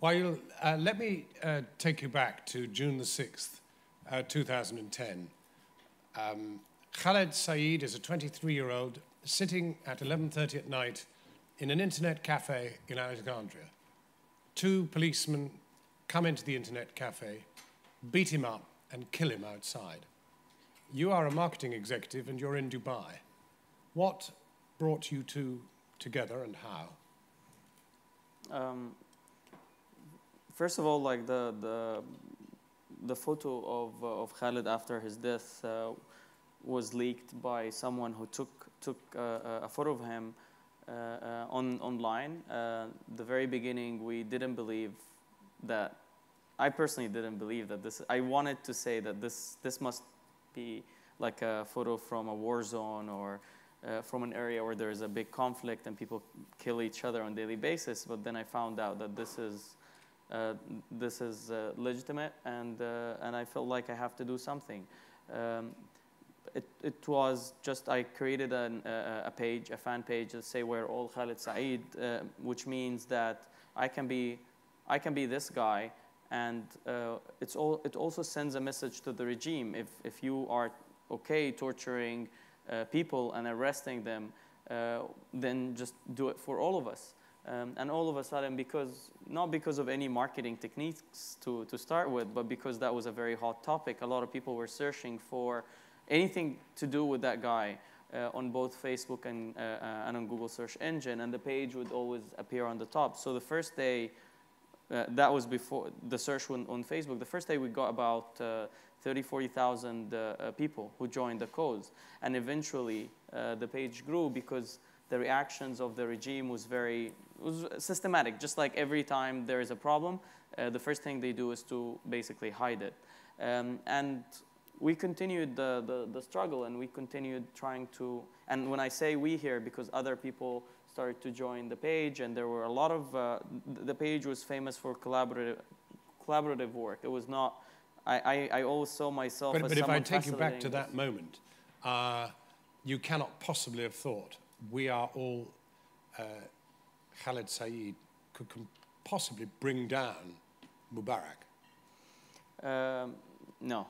Wael, let me take you back to June the 6th, 2010. Khaled Saeed is a 23-year-old sitting at 11:30 at night in an internet cafe in Alexandria. Two policemen come into the internet cafe, beat him up and kill him outside. You are a marketing executive and you're in Dubai. What brought you two together and how? First of all, like the photo of Khaled after his death was leaked by someone who took a photo of him online. The very beginning, we didn't believe that. I personally didn't believe that this. I wanted to say that this must be like a photo from a war zone or from an area where there is a big conflict and people kill each other on a daily basis. But then I found out that this is legitimate, and I felt like I have to do something. It was just I created a page, a fan page, let's say, where all Khaled Saeed, which means that I can be this guy, and it also sends a message to the regime. If you are okay torturing people and arresting them, then just do it for all of us. And all of a sudden, not because of any marketing techniques to start with, but because that was a very hot topic, a lot of people were searching for anything to do with that guy on both Facebook and on Google search engine, and the page would always appear on the top. So the first day, that was before the search on Facebook, the first day we got about 40,000 people who joined the cause. And eventually the page grew because the reactions of the regime was systematic. Just like every time there is a problem, the first thing they do is to basically hide it. And we continued the struggle, and we continued trying to, and when I say we here, because other people started to join the page, and there were a lot of, the page was famous for collaborative work. It was not, I always saw myself as someone. But if I take you back to that moment, you cannot possibly have thought we are all Khaled Saeed could possibly bring down Mubarak. No.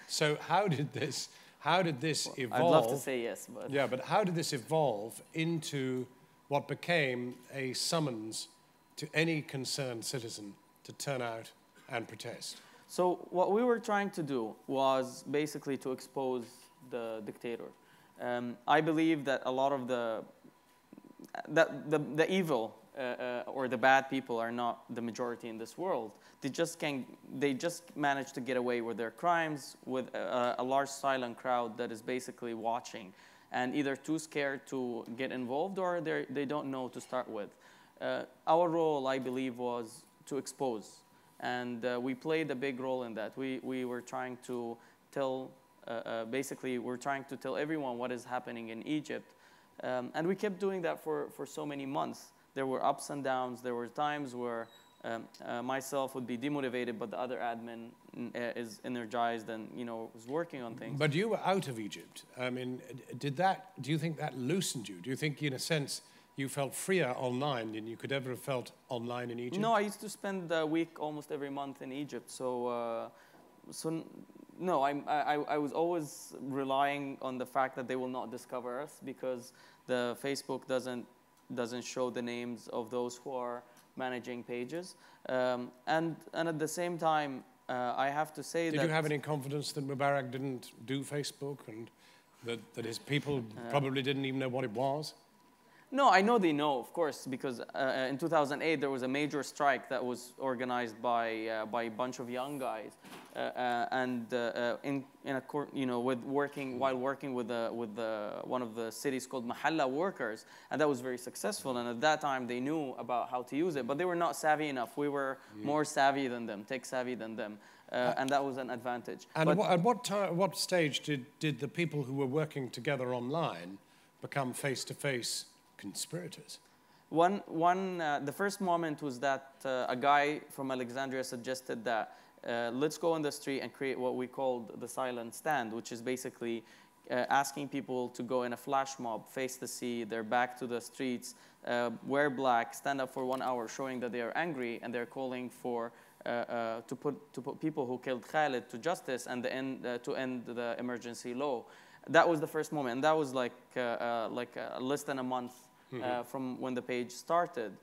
So how did this evolve? I'd love to say yes, but yeah, but how did this evolve into what became a summons to any concerned citizen to turn out and protest? So what we were trying to do was basically to expose the dictator. I believe that a lot of the evil or the bad people are not the majority in this world. They just manage to get away with their crimes with a large silent crowd that is basically watching, and either too scared to get involved or they don't know to start with. Our role, I believe, was to expose, and we played a big role in that. We were trying to tell, basically, we're trying to tell everyone what is happening in Egypt, and we kept doing that for so many months. There were ups and downs. There were times where myself would be demotivated, but the other admin is energized and was working on things. But you were out of Egypt. I mean, do you think that loosened you? Do you think, in a sense, you felt freer online than you could ever have felt online in Egypt? No, I used to spend a week almost every month in Egypt. So no, I was always relying on the fact that they will not discover us, because the Facebook doesn't show the names of those who are managing pages, and at the same time, I have to say that. Did you have any confidence that Mubarak didn't do Facebook, and that his people probably didn't even know what it was? No, I know they know, of course, because in 2008 there was a major strike that was organized by a bunch of young guys, and while working with one of the cities called Mahalla workers, and that was very successful. And at that time they knew about how to use it, but they were not savvy enough. We were more savvy than them, tech savvy than them, and that was an advantage. And at what stage did the people who were working together online become face-to-face conspirators? The first moment was that a guy from Alexandria suggested that let's go on the street and create what we called the silent stand, which is basically asking people to go in a flash mob, face the sea, their back to the streets, wear black, stand up for 1 hour, showing that they are angry, and they're calling for to put people who killed Khalid to justice and to end the emergency law. That was the first moment, and that was like less than a month from when the page started.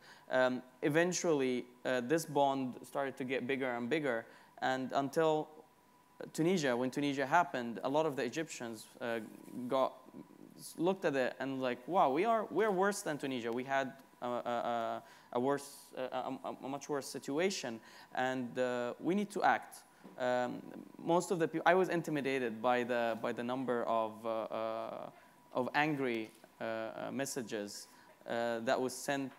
Eventually, this bond started to get bigger and bigger, and until Tunisia, when Tunisia happened, a lot of the Egyptians looked at it and like, wow, we're worse than Tunisia. We had a much worse situation, and we need to act. Most of the people, I was intimidated by the number of angry messages that was sent.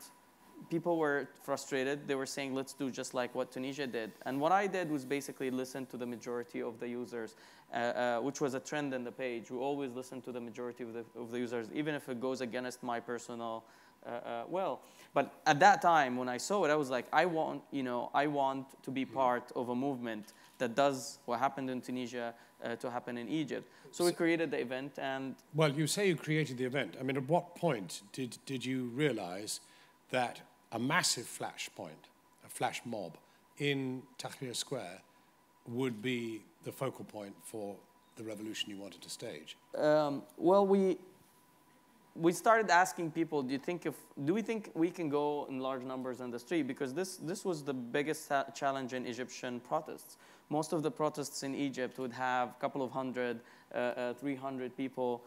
People were frustrated. They were saying, let's do just like what Tunisia did. And what I did was basically listen to the majority of the users, which was a trend in the page. We always listen to the majority of the users, even if it goes against my personal well. But at that time, when I saw it, I was like, I want to be part of a movement that does what happened in Tunisia to happen in Egypt. So we created the event. And well, you say you created the event. I mean, at what point did you realize that a massive flash mob in Tahrir Square would be the focal point for the revolution you wanted to stage? Well, we started asking people, do we think we can go in large numbers on the street? Because this was the biggest challenge in Egyptian protests. Most of the protests in Egypt would have a couple of hundred, 300 people,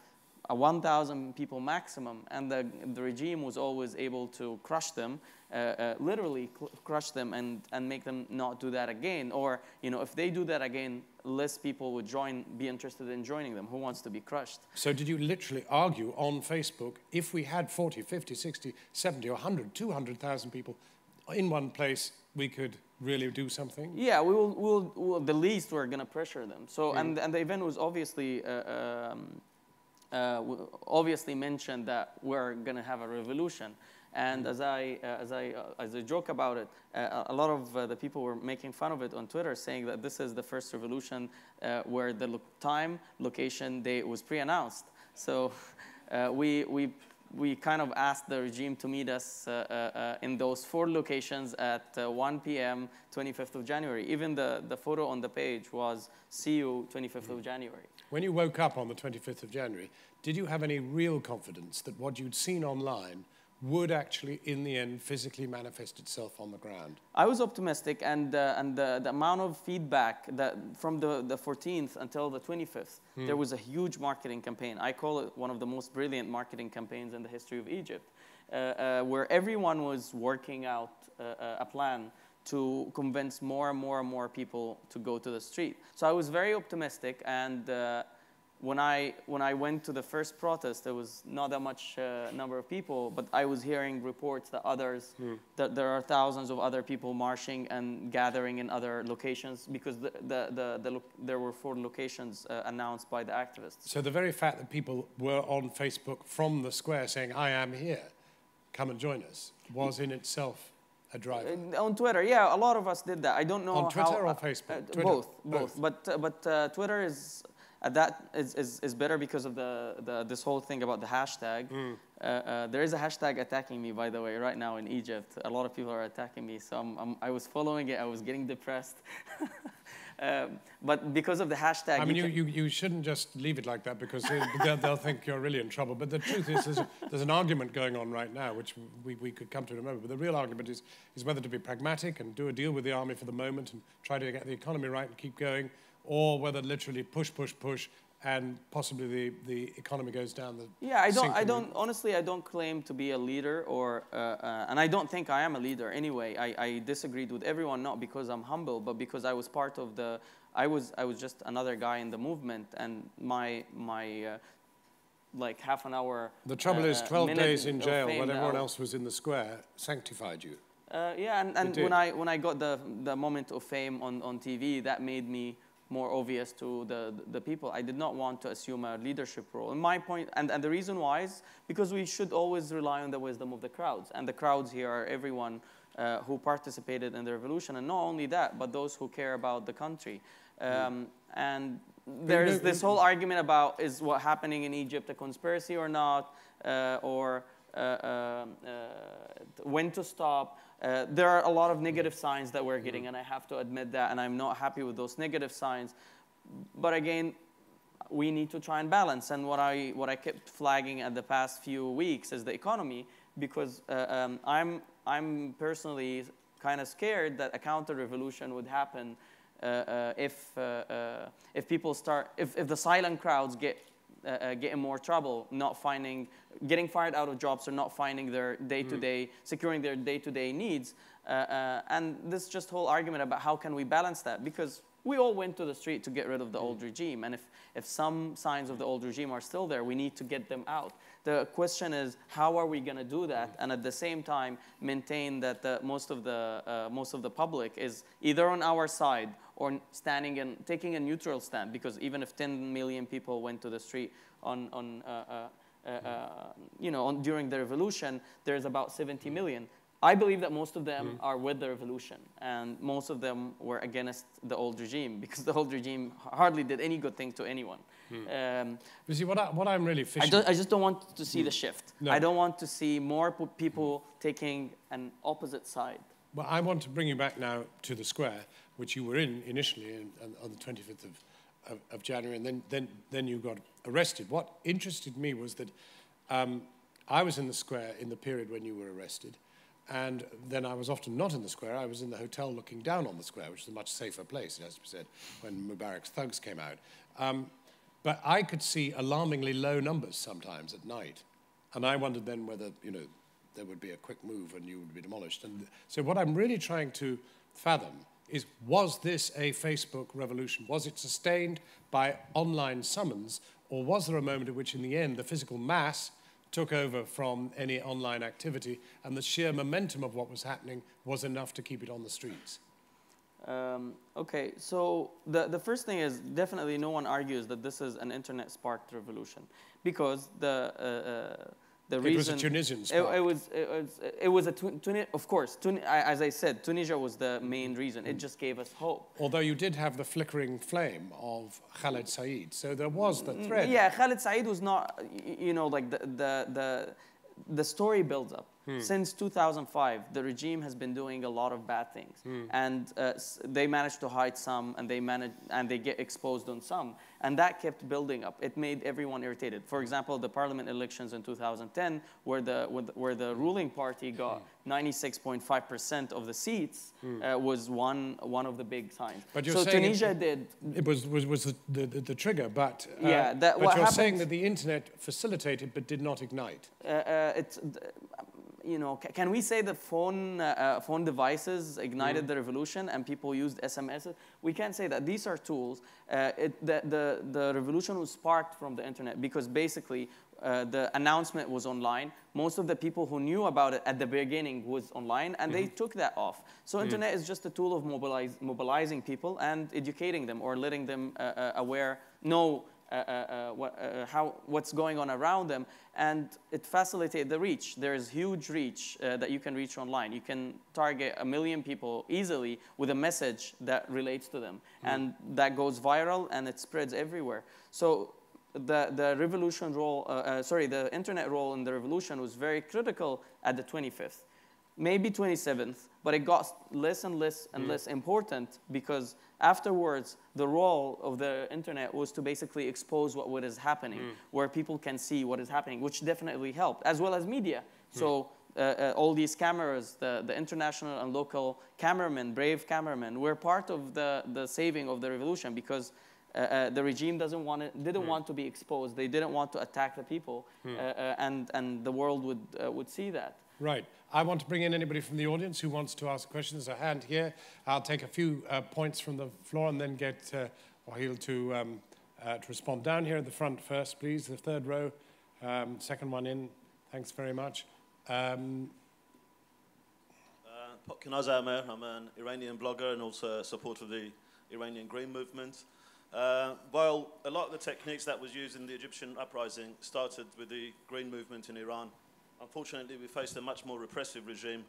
1,000 people maximum, and the regime was always able to crush them, literally crush them and make them not do that again. Or, if they do that again, less people would be interested in joining them. Who wants to be crushed? So did you literally argue on Facebook, if we had 40, 50, 60, 70, or 100, 200,000 people in one place, we could really do something? Yeah, we'll the least we're going to pressure them. So, and the event was obviously mentioned that we're going to have a revolution. And as I joke about it, a lot of the people were making fun of it on Twitter, saying that this is the first revolution where the time, location, date was pre-announced. So we kind of asked the regime to meet us in those 4 locations at 1 p.m. 25th of January. Even the photo on the page was "See you 25th of January." When you woke up on the 25th of January, did you have any real confidence that what you'd seen online would actually, in the end, physically manifest itself on the ground? I was optimistic, and the amount of feedback that from the 14th until the 25th, there was a huge marketing campaign. I call it one of the most brilliant marketing campaigns in the history of Egypt, where everyone was working out a plan to convince more and more and more people to go to the street. So I was very optimistic, and when I went to the first protest, there was not that much number of people, but I was hearing reports that that there are thousands of other people marching and gathering in other locations, because there were 4 locations announced by the activists. So the very fact that people were on Facebook from the square saying, "I am here, come and join us," was in itself a driver. On Twitter, yeah, a lot of us did that. I don't know on Twitter or Facebook? Twitter. Both. But Twitter is better because of this whole thing about the hashtag. There is a hashtag attacking me, by the way, right now in Egypt. A lot of people are attacking me, so I was following it. I was getting depressed. But because of the hashtag... I mean, you shouldn't just leave it like that, because they'll think you're really in trouble. But the truth is, there's an argument going on right now, which we could come to in a moment. But the real argument is whether to be pragmatic and do a deal with the army for the moment and try to get the economy right and keep going, or whether literally push, and possibly the economy goes down the... Yeah, honestly, I don't claim to be a leader, and I don't think I am a leader anyway. I disagreed with everyone, not because I'm humble, but because I was part of I was just another guy in the movement, and my like half an hour... The trouble is 12 days in jail when everyone else was in the square sanctified you. Yeah, and when I got the moment of fame on TV, that made me more obvious to the people. I did not want to assume a leadership role. And my point, and the reason why is because we should always rely on the wisdom of the crowds. And the crowds here are everyone who participated in the revolution. And not only that, but those who care about the country. And there's this whole argument about is what happening in Egypt a conspiracy or not, or when to stop. There are a lot of negative signs that we're getting, and I have to admit that, and I'm not happy with those negative signs. But again, we need to try and balance. And what I kept flagging at the past few weeks is the economy, because I'm personally kind of scared that a counter-revolution would happen if people if the silent crowds get in more trouble, getting fired out of jobs or not finding their day-to-day, securing their day-to-day needs. And this just whole argument about how can we balance that, because we all went to the street to get rid of the old regime. And if some signs of the old regime are still there, we need to get them out. The question is, how are we going to do that? And at the same time, maintain that most of the public is either on our side or standing and taking a neutral stand. Because even if 10 million people went to the street during the revolution, there's about 70 million. I believe that most of them are with the revolution, and most of them were against the old regime, because the old regime hardly did any good thing to anyone. You see, what I'm really fishing... I just don't want to see the shift. No. I don't want to see more people taking an opposite side. Well, I want to bring you back now to the square, which you were in initially on the 25th of January, and then you got arrested. What interested me was that I was in the square in the period when you were arrested, and then I was often not in the square. I was in the hotel looking down on the square, which is a much safer place, it has to be said, when Mubarak's thugs came out. But I could see alarmingly low numbers sometimes at night. And I wondered then whether, there would be a quick move and you would be demolished. And so what I'm really trying to fathom is, was this a Facebook revolution? Was it sustained by online summons? Or was there a moment at which, in the end, the physical mass took over from any online activity, and the sheer momentum of what was happening was enough to keep it on the streets? Okay, so the first thing is, definitely no one argues that this is an internet-sparked revolution, because the reason... It was a Tunisian spark. It was of course, as I said, Tunisia was the main reason. It just gave us hope. Although you did have the flickering flame of Khaled Said, so there was the thread. Yeah, Khaled Said was not, like the story builds up. Since 2005, the regime has been doing a lot of bad things, and they managed to hide some, and they get exposed on some, and that kept building up. It made everyone irritated. For example, the parliament elections in 2010, where the ruling party got 96.5% of the seats, was one of the big signs. But you're so saying Tunisia did. It was the trigger, but yeah. But you're saying that the internet facilitated but did not ignite. Can we say that phone devices ignited the revolution and people used SMS? We can't say that. These are tools. The revolution was sparked from the internet, because basically the announcement was online. Most of the people who knew about it at the beginning was online, and they took that off. So internet is just a tool of mobilizing people and educating them, or letting them know what's going on around them, and it facilitated the reach. There's huge reach that you can reach online. You can target 1 million people easily with a message that relates to them, and that goes viral and it spreads everywhere. So the revolution role, the internet role in the revolution was very critical at the 25th. Maybe 27th, but it got less and less and less important, because afterwards, the role of the internet was to basically expose what is happening, where people can see what is happening, which definitely helped, as well as media. So all these cameras, the international and local cameramen, brave cameramen, were part of the saving of the revolution, because the regime didn't want to be exposed. They didn't want to attack the people, and the world would see that. Right. I want to bring in anybody from the audience who wants to ask a question. There's a hand here. I'll take a few points from the floor and then get Wael to respond. Down here at the front first, please. The third row, second one in. Thanks very much. I'm an Iranian blogger and also a supporter of the Iranian Green movement. While a lot of the techniques that was used in the Egyptian uprising started with the Green movement in Iran, unfortunately, we faced a much more repressive regime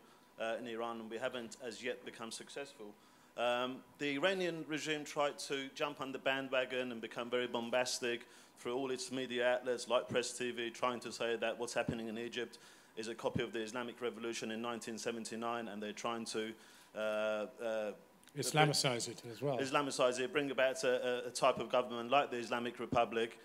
in Iran, and we haven't as yet become successful. The Iranian regime tried to jump on the bandwagon and become very bombastic through all its media outlets like Press TV, trying to say that what's happening in Egypt is a copy of the Islamic Revolution in 1979, and they're trying to Islamicize it as well. Islamicize it, bring about a type of government like the Islamic Republic.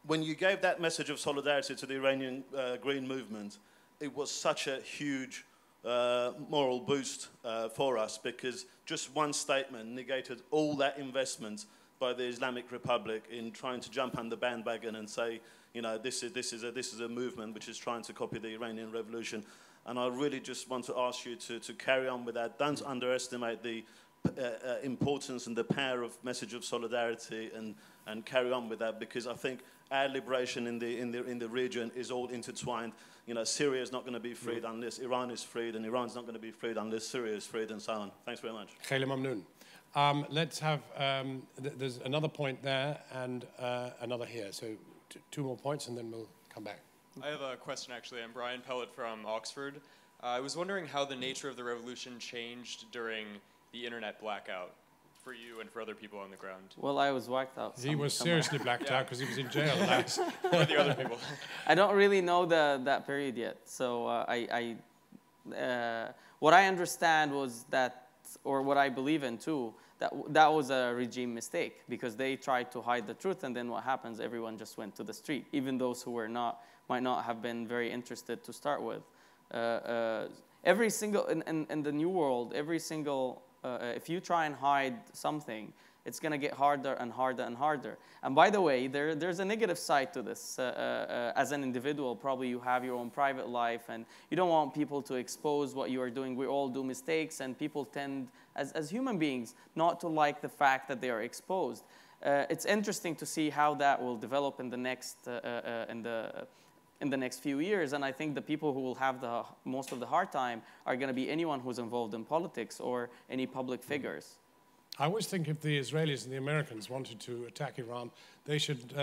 When you gave that message of solidarity to the Iranian Green Movement, it was such a huge moral boost for us, because just one statement negated all that investment by the Islamic Republic in trying to jump on the bandwagon and say, you know, this is a movement which is trying to copy the Iranian Revolution. And I really just want to ask you to carry on with that. Don't underestimate the importance and the power of message of solidarity, and carry on with that, because I think our liberation in the region is all intertwined. You know, Syria is not going to be freed unless Iran is freed, and Iran's not going to be freed unless Syria is freed, and so on. Thanks very much. Khaila Mamnoon. Let's have, there's another point there and another here. So two more points and then we'll come back. I have a question, actually. I'm Brian Pellet from Oxford. I was wondering how the nature of the revolution changed during the internet blackout for you and for other people on the ground. Well, I was whacked out. He was seriously blacked out because he was in jail. For the other people. I don't really know that period yet. So what I understand was that, or what I believe in too, that was a regime mistake, because they tried to hide the truth, and then what happens? Everyone just went to the street, even those who were might not have been very interested to start with. Every single in the new world, every single if you try and hide something, it's going to get harder and harder and harder. And by the way, there's a negative side to this. As an individual, probably you have your own private life, and you don't want people to expose what you are doing. We all do mistakes, and people tend, as human beings, not to like the fact that they are exposed. It's interesting to see how that will develop in the next few years, and I think the people who will have the most of the hard time are going to be anyone who's involved in politics or any public figures. I always think if the Israelis and the Americans wanted to attack Iran, they should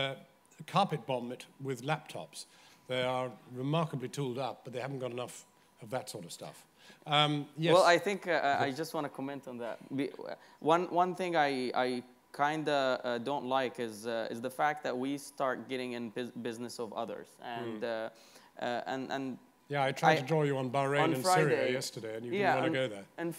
carpet bomb it with laptops. They are remarkably tooled up, but they haven't got enough of that sort of stuff. Yes. Well, I think I just want to comment on that. One thing I kind of don't like is the fact that we start getting in business of others, and yeah, I tried to draw you on Bahrain and Syria yesterday, and you didn't want to go there. And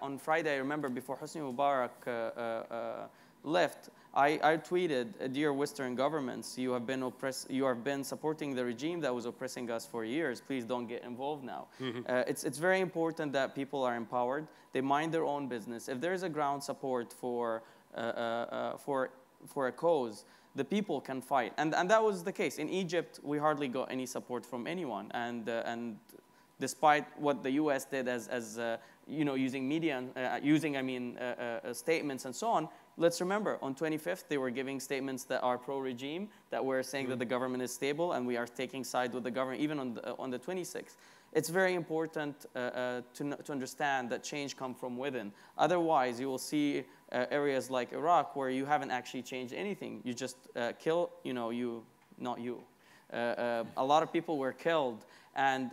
on Friday, I remember before Hosni Mubarak left, I tweeted, "Dear Western governments, you have been supporting the regime that was oppressing us for years. Please don't get involved now." It's very important that people are empowered. They mind their own business. If there is a ground support for a cause, the people can fight, and that was the case in Egypt. We hardly got any support from anyone, and despite what the U.S. did as you know, using media, statements and so on. Let's remember, on 25th, they were giving statements that are pro-regime, that were saying that the government is stable, and we are taking side with the government, even on the 26th. It's very important to understand that change comes from within. Otherwise, you will see areas like Iraq where you haven't actually changed anything. You just kill, not you. A lot of people were killed, and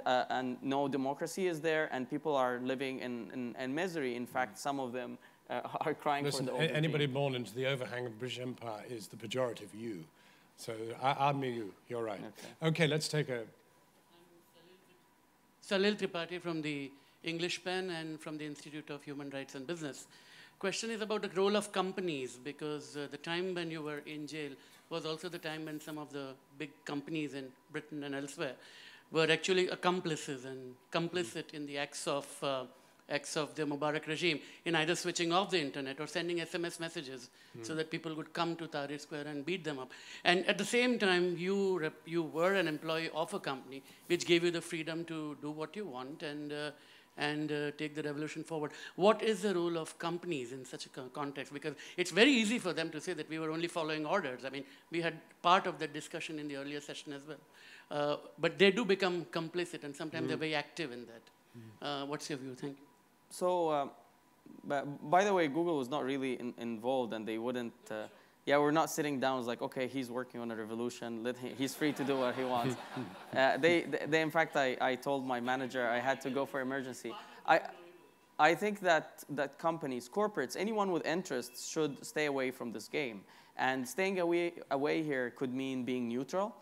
no democracy is there, and people are living in misery. In fact, some of them are crying for the old regime. Anybody born into the overhang of the British Empire is the pejorative you. So I'm you. You're right. Okay, let's take a... Salil Tripathi from the English Pen and from the Institute of Human Rights and Business. Question is about the role of companies, because the time when you were in jail was also the time when some of the big companies in Britain and elsewhere were actually accomplices and complicit in the acts of the Mubarak regime in either switching off the internet or sending SMS messages so that people would come to Tahrir Square and beat them up. And at the same time, you were an employee of a company which gave you the freedom to do what you want and take the revolution forward. What is the role of companies in such a context? Because it's very easy for them to say that we were only following orders. I mean, we had part of that discussion in the earlier session as well. But they do become complicit, and sometimes they're very active in that. What's your view? Thank you. So, by the way, Google was not really involved, and they wouldn't. We're not sitting down. It's like, okay, he's working on a revolution. He's free to do what he wants. They in fact, I told my manager I had to go for emergency. I think that companies, corporates, anyone with interests should stay away from this game. And staying away here could mean being neutral,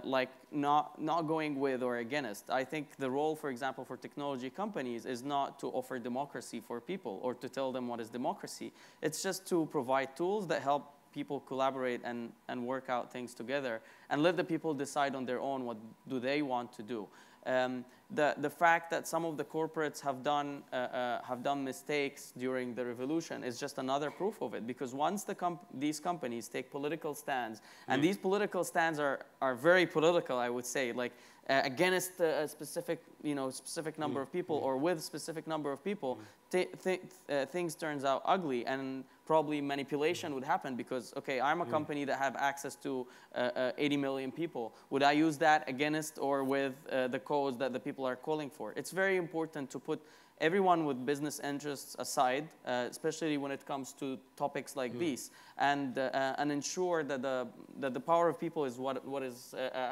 like not going with or against. I think the role, for example, for technology companies is not to offer democracy for people or to tell them what is democracy. It's just to provide tools that help people collaborate and work out things together and let the people decide on their own what do they want to do. The fact that some of the corporates have done mistakes during the revolution is just another proof of it, because once these companies take political stands, and these political stands are very political, I would say, like against a specific number of people or with specific number of people, things turns out ugly, and probably manipulation would happen because, okay, I'm a company that have access to 80 million people. Would I use that against or with the cause that the people are calling for? It's very important to put everyone with business interests aside, especially when it comes to topics like these, and ensure that the power of people is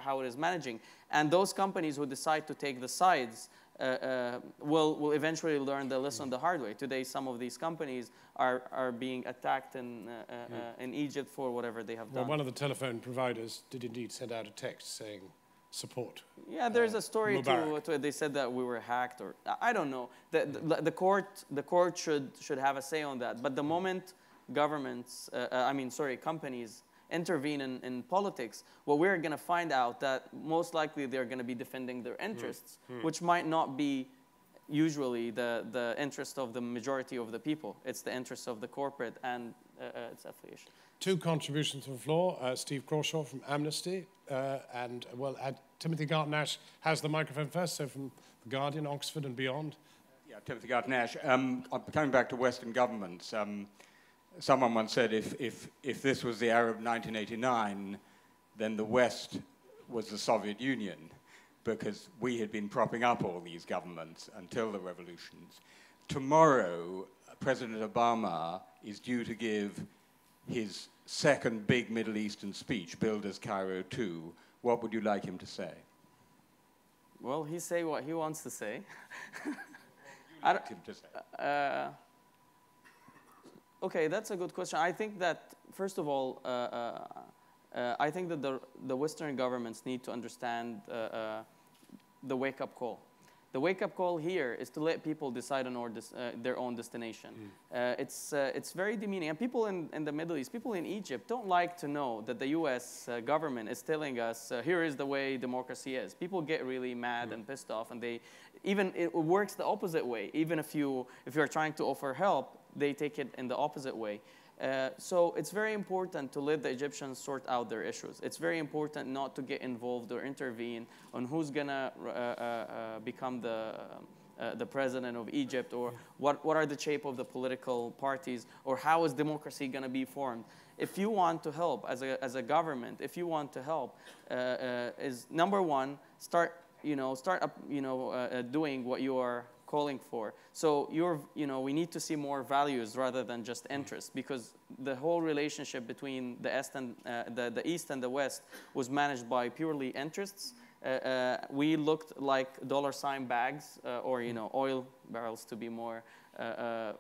how it is managing. And those companies who decide to take the sides will eventually learn the lesson the hard way. Today, some of these companies are being attacked in Egypt for whatever they have done. Well, one of the telephone providers did indeed send out a text saying support. Yeah, there's a story Mubarak. they said that we were hacked, or I don't know. The court should have a say on that. But the moment governments, companies intervene in politics, well, we're going to find out that most likely they're going to be defending their interests, which might not be usually the interest of the majority of the people. It's the interest of the corporate and its affiliation. Two contributions to the floor. Steve Crawshaw from Amnesty, and Timothy Garton-Ash has the microphone first, so from The Guardian, Oxford and beyond. Yeah, Timothy Garton-Ash. Coming back to Western governments, someone once said if this was the Arab 1989, then the West was the Soviet Union, because we had been propping up all these governments until the revolutions. Tomorrow, President Obama is due to give his second big Middle Eastern speech, Build as Cairo 2. What would you like him to say? Well, he say what he wants to say. What would you like him to say? Okay, that's a good question. I think that, first of all, I think that the Western governments need to understand the wake-up call. The wake-up call here is to let people decide on their own destination. It's very demeaning. And people in the Middle East, people in Egypt don't like to know that the U.S. government is telling us, here is the way democracy is. People get really mad and pissed off, and it works the opposite way. Even if you're trying to offer help, they take it in the opposite way. So it's very important to let the Egyptians sort out their issues. It's very important not to get involved or intervene on who's going to become the president of Egypt, or what are the shape of the political parties, or how is democracy going to be formed. If you want to help as a government, if you want to help, is number one, start doing what you are calling for. So we need to see more values rather than just interests, because the whole relationship between the East and the West was managed by purely interests. We looked like dollar-sign bags, or oil barrels to be more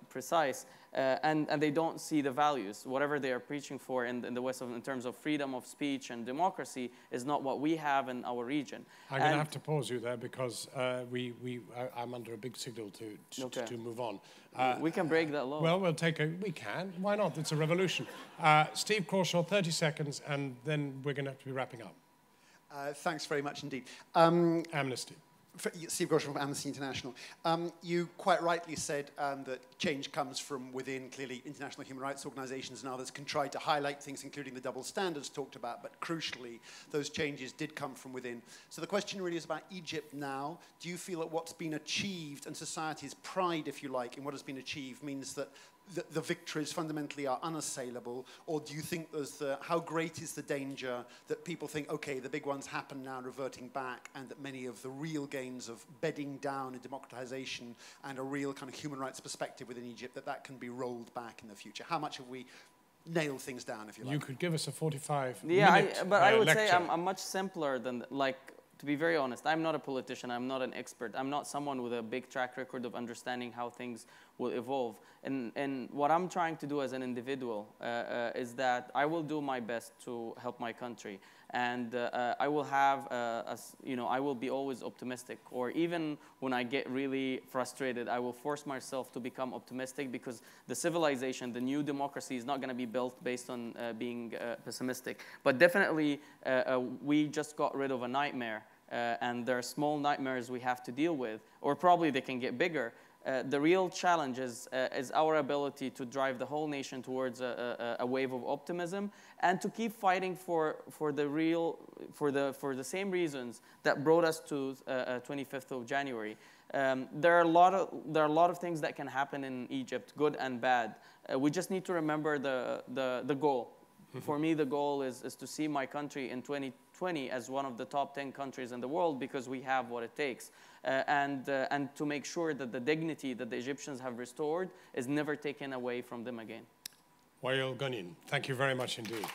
precise, and they don't see the values. Whatever they are preaching for in the West in terms of freedom of speech and democracy is not what we have in our region. I'm going to have to pause you there because I'm under a big signal to move on. We can break that law. Well, we can. Why not? It's a revolution. Steve Crawshaw, 30 seconds, and then we're going to have to be wrapping up. Thanks very much indeed. Amnesty. Steve Crawshaw from Amnesty International. You quite rightly said that change comes from within. Clearly, international human rights organizations and others can try to highlight things, including the double standards talked about, but crucially, those changes did come from within. So the question really is about Egypt now. Do you feel that what's been achieved, and society's pride, if you like, in what has been achieved means that the victories fundamentally are unassailable, or do you think how great is the danger that people think, okay, the big ones happen now, reverting back, and that many of the real gains of bedding down and democratization and a real kind of human rights perspective within Egypt, that can be rolled back in the future? How much have we nailed things down, if you like? You could give us a 45-minute but I would lecture. say I'm much simpler than, like, to be very honest, I'm not a politician, I'm not an expert, I'm not someone with a big track record of understanding how things will evolve. And what I'm trying to do as an individual is that I will do my best to help my country. And I will have, I will be always optimistic. Or even when I get really frustrated, I will force myself to become optimistic, because the civilization, the new democracy, is not going to be built based on being pessimistic. But definitely, we just got rid of a nightmare. And there are small nightmares we have to deal with, or probably they can get bigger. The real challenge is our ability to drive the whole nation towards a wave of optimism, and to keep fighting for the same reasons that brought us to 25th of January. There are a lot of things that can happen in Egypt, good and bad. We just need to remember the goal. For me, the goal is to see my country in 2020 as one of the top 10 countries in the world, because we have what it takes. And to make sure that the dignity that the Egyptians have restored is never taken away from them again. Wael, Ghonim, thank you very much indeed.